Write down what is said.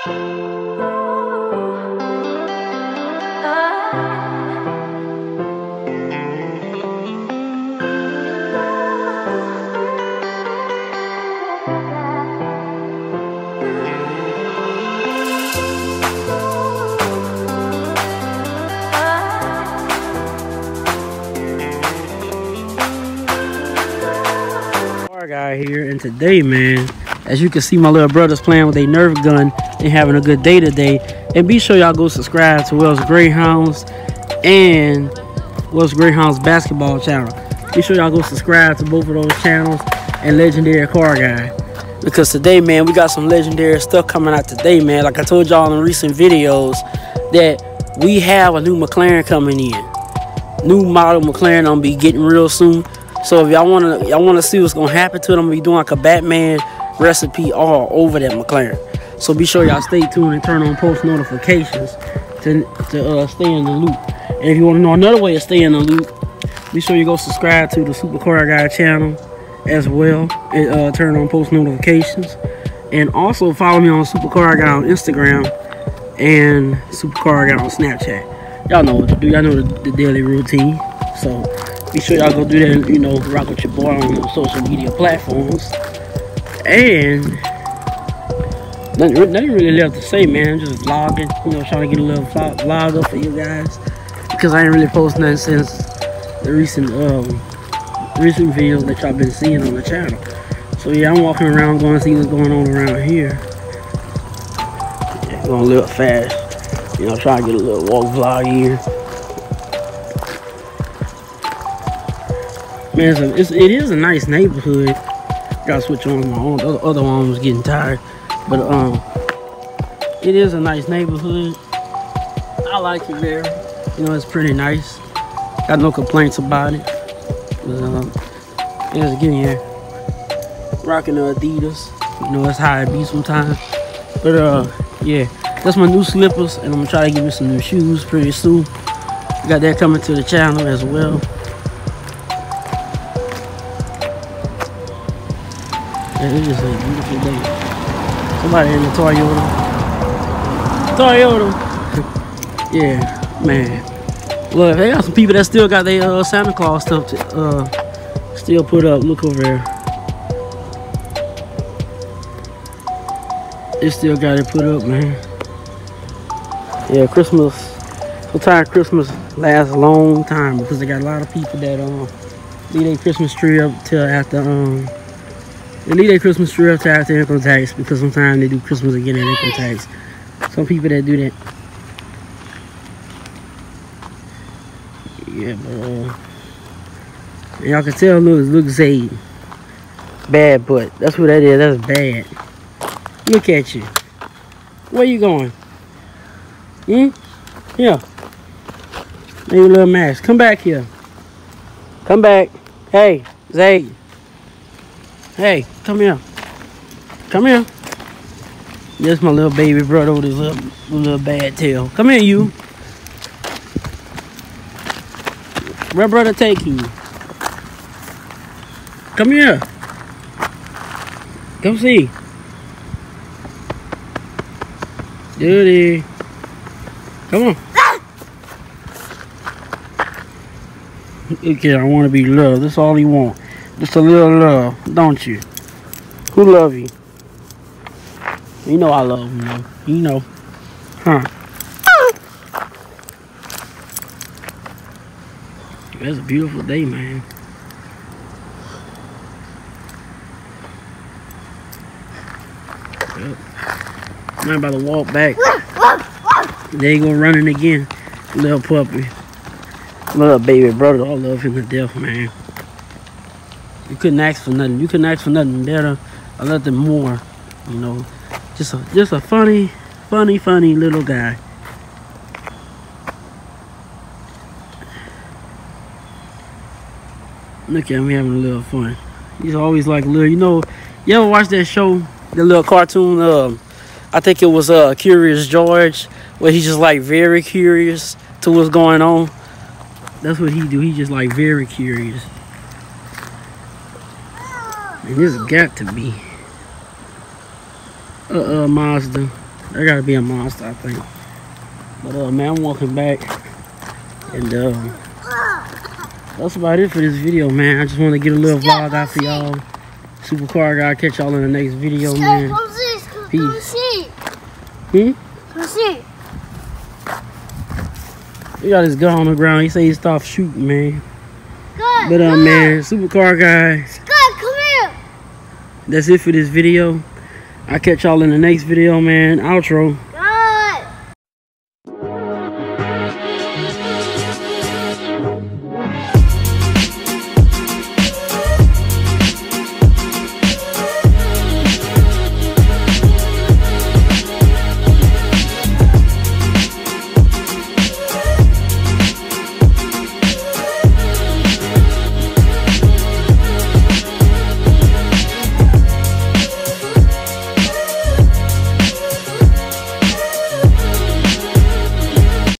Guy here, and today, man, as you can see, my little brother's playing with a Nerf gun and having a good day today. And be sure y'all go subscribe to Wells Greyhounds and Wells Greyhounds basketball channel. Be sure y'all go subscribe to both of those channels and Legendary Car Guy, because today, man, we got some legendary stuff coming out today, man. Like I told y'all in recent videos, that we have a new McLaren coming in. New model McLaren gonna be getting real soon. So if y'all wanna see what's gonna happen to them, we doing like a Batman recipe all over that McLaren. So be sure y'all stay tuned and turn on post notifications to stay in the loop. And if you want to know another way to stay in the loop, be sure you go subscribe to the Super Car Guy channel as well, and turn on post notifications. And also follow me on Super Car Guy on Instagram and Super Car Guy on Snapchat. Y'all know what to do. Y'all know the daily routine. So be sure y'all go do that, you know, rock with your boy on social media platforms. And nothing really left to say, man. I'm just vlogging, you know, trying to get a little vlog up for you guys, because I ain't really posting nothing since the recent videos that y'all been seeing on the channel. So yeah, I'm walking around going to see what's going on around here. Yeah, going a little fast, you know, trying to get a little walk vlog here. Man, it is a nice neighborhood. Gotta switch on my own. The other one was getting tired, but it is a nice neighborhood. I like it very. You know, it's pretty nice. Got no complaints about it. It's getting here. Rocking the Adidas. You know, that's how it be sometimes. But yeah, that's my new slippers, and I'm gonna try to give me some new shoes pretty soon. Got that coming to the channel as well. Yeah, it's just a beautiful day. Somebody in the Toyota. Yeah, man. Look, they got some people that still got their Santa Claus stuff to still put up. Look over there. They still got it put up, man. Yeah, Christmas. Sometimes Christmas lasts a long time, because they got a lot of people that leave their Christmas tree up till after they leave their Christmas tree up to after income tax, because sometimes they do Christmas again at income tax. Some people that do that. Yeah, but y'all can tell, look Zayd. Bad butt. That's what that is. That's bad. Look at you. Where you going? Here. Make a little mask. Come back here. Come back. Hey, Zayd. Hey, come here. Come here. That's my little baby brother with his little bad tail. Come here, you. Where brother take you? Come here. Come see. Duty. Come on. Okay, I want to be loved. That's all he want. Just a little love, don't you? Who love you? You know I love him, though. You know. Huh? It's a beautiful day, man. Yep. I'm about to walk back. There you go, running again. Little puppy. Little baby brother. I love him to death, man. You couldn't ask for nothing. You couldn't ask for nothing better or nothing more. You know, just a funny little guy. Look at him having a little fun. He's always like little. You know, you ever watch that show, the little cartoon? I think it was Curious George, where he's just like very curious to what's going on. That's what he do. He just like very curious. And this got to be Mazda. That gotta be a monster, I think. But man, I'm walking back, and that's about it for this video, man. I just want to get a little vlog out for y'all. Supercar guy, catch y'all in the next video, man. Peace. He got his gun on the ground. He say he stopped shooting, man. But man, Supercar guy. Scott, come here. That's it for this video. I'll catch y'all in the next video, man. Outro.